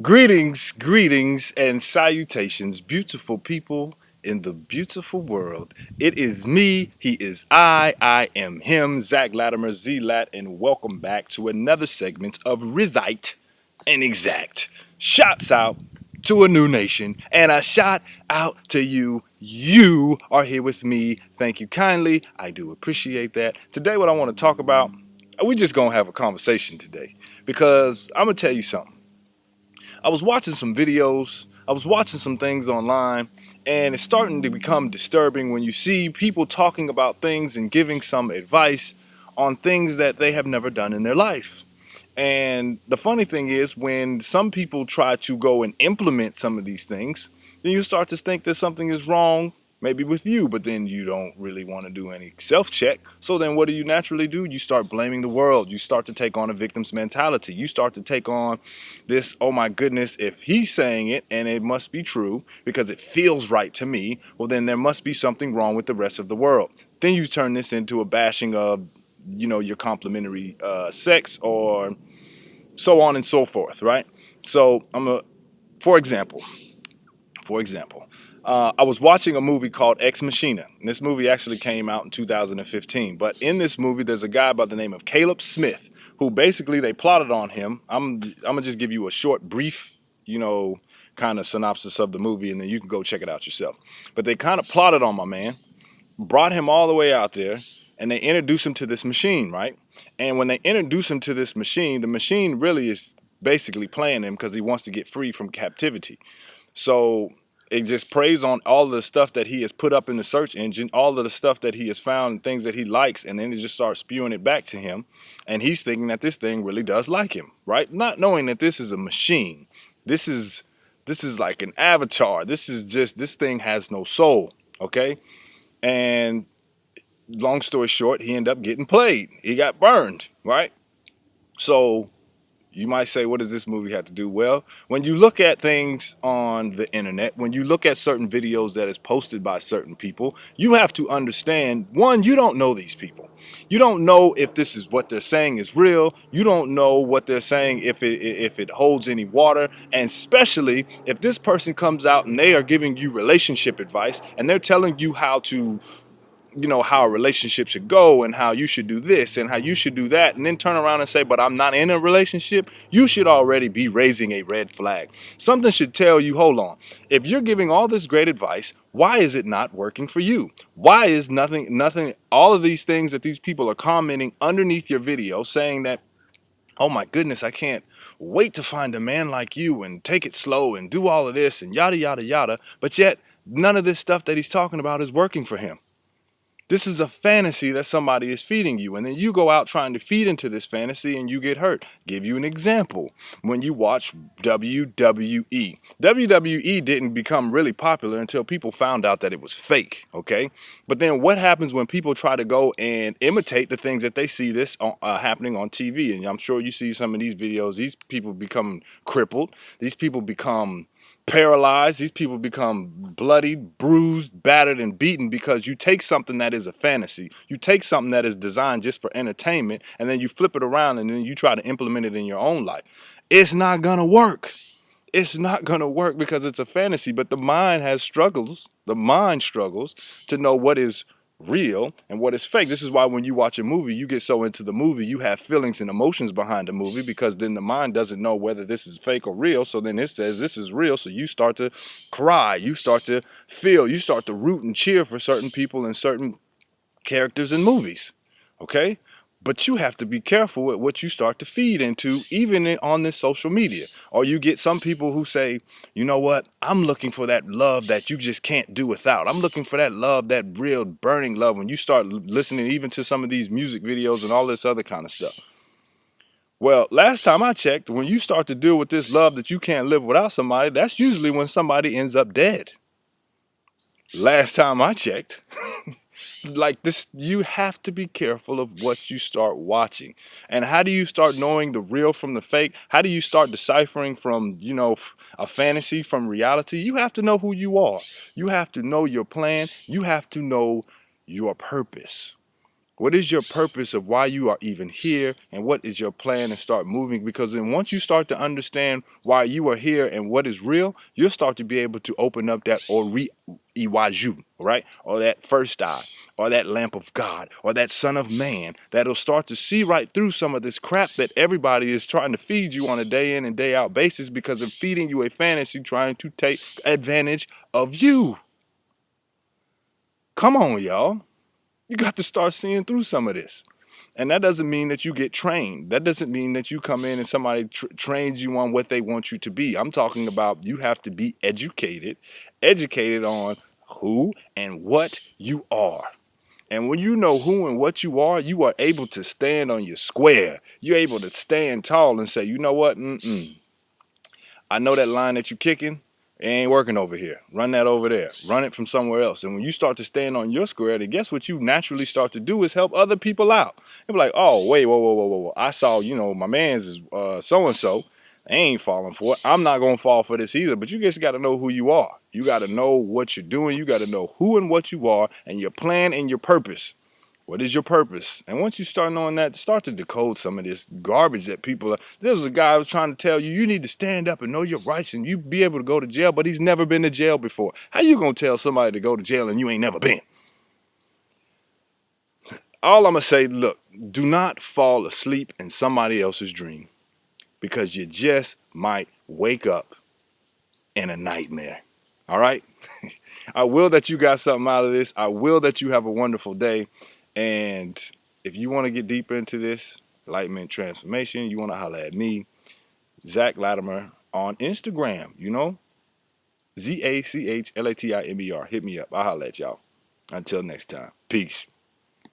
Greetings, and salutations, beautiful people in the beautiful world. It is me, he is I am him, Zach Latimer, Z-Lat, and welcome back to another segment of Rizite and Exact. Shouts out to a new nation, and a shout out to you. You are here with me. Thank you kindly. I do appreciate that. Today, what I want to talk about, we just gonna have a conversation today because I'm gonna tell you something. I was watching some videos, I was watching some things online, and it's starting to become disturbing when you see people talking about things and giving some advice on things that they have never done in their life. And the funny thing is, when some people try to go and implement some of these things, then you start to think that something is wrong, maybe with you, but then you don't really want to do any self check. So then what do you naturally do? You start blaming the world. You start to take on a victim's mentality. You start to take on this, oh my goodness, if he's saying it and it must be true because it feels right to me, well, then there must be something wrong with the rest of the world. Then you turn this into a bashing of, your complementary sex or so on and so forth, right? So for example, I was watching a movie called Ex Machina. And this movie actually came out in 2015. But in this movie, there's a guy by the name of Caleb Smith, who basically they plotted on him. I'm gonna just give you a short, brief, kind of synopsis of the movie, and then you can go check it out yourself. But they kind of plotted on my man, brought him all the way out there, and they introduced him to this machine, right? And when they introduce him to this machine, the machine really is basically playing him because he wants to get free from captivity. So it just preys on all of the stuff that he has put up in the search engine, all of the stuff that he has found and things that he likes, and then it just starts spewing it back to him. And he's thinking that this thing really does like him, right? Not knowing that this is a machine. This is like an avatar. This thing has no soul, okay? And long story short, he ended up getting played. He got burned, right? So you might say, what does this movie have to do? Well, when you look at things on the internet, when you look at certain videos that is posted by certain people, you have to understand, one, you don't know these people. You don't know if this is what they're saying is real. You don't know what they're saying if it holds any water. And especially if this person comes out and they are giving you relationship advice and they're telling you how a relationship should go and how you should do this and how you should do that, and then turn around and say, but I'm not in a relationship, you should already be raising a red flag. Something should tell you, hold on, if you're giving all this great advice, why is it not working for you? Why is nothing, all of these things that these people are commenting underneath your video saying that, oh my goodness, I can't wait to find a man like you and take it slow and do all of this and yada, yada, yada, but yet none of this stuff that he's talking about is working for him. This is a fantasy that somebody is feeding you, and then you go out trying to feed into this fantasy and you get hurt. Give you an example. When you watch WWE. WWE didn't become really popular until people found out that it was fake, okay? But then what happens when people try to go and imitate the things that they see this happening on TV? And I'm sure you see some of these videos. These people become crippled. These people become paralyzed. These people become bloody, bruised, battered, and beaten because you take something that is a fantasy. You take something that is designed just for entertainment, and then you flip it around and then you try to implement it in your own life. It's not gonna work. It's not gonna work because it's a fantasy, but the mind has struggles. The mind struggles to know what is real and what is fake. This is why when you watch a movie, you get so into the movie, you have feelings and emotions behind the movie because then the mind doesn't know whether this is fake or real. So then it says this is real. So you start to cry, you start to feel, you start to root and cheer for certain people and certain characters in movies. Okay? But you have to be careful with what you start to feed into, even on this social media. Or you get some people who say, you know what, I'm looking for that love that you just can't do without. I'm looking for that love, that real burning love. When you start listening even to some of these music videos and all this other kind of stuff. Well, last time I checked, when you start to deal with this love that you can't live without somebody, that's usually when somebody ends up dead. Last time I checked. Like this, you have to be careful of what you start watching. And how do you start knowing the real from the fake? How do you start deciphering from, a fantasy from reality? You have to know who you are. You have to know your plan. You have to know your purpose. What is your purpose of why you are even here, and what is your plan, and start moving? Because then once you start to understand why you are here and what is real, you'll start to be able to open up that Iwaju, right? Or that first eye, or that lamp of God, or that son of man that'll start to see right through some of this crap that everybody is trying to feed you on a day in and day out basis, because of feeding you a fantasy trying to take advantage of you. Come on, y'all. You got to start seeing through some of this. And that doesn't mean that you get trained. That doesn't mean that you come in and somebody trains you on what they want you to be. I'm talking about you have to be educated on who and what you are. And when you know who and what you are able to stand on your square. You're able to stand tall and say, you know what? I know that line that you're kicking, it ain't working over here. Run that over there. Run it from somewhere else. And when you start to stand on your square, then guess what you naturally start to do is help other people out. They'll be like, oh, wait, whoa. I saw, my man's is so-and-so. They ain't falling for it. I'm not going to fall for this either. But you just got to know who you are. You got to know what you're doing. You got to know who and what you are and your plan and your purpose. What is your purpose? And once you start knowing that, start to decode some of this garbage that people are. There was a guy who was trying to tell you, you need to stand up and know your rights and you be able to go to jail, but he's never been to jail before. How you going to tell somebody to go to jail and you ain't never been? All I'm going to say, look, do not fall asleep in somebody else's dream, because you just might wake up in a nightmare. All right? I will that you got something out of this. I will that you have a wonderful day. And if you want to get deeper into this, Enlightenment Transformation, you want to holler at me, Zach Latimer, on Instagram, ZACHLATIMER. Hit me up. I'll holler at y'all. Until next time. Peace.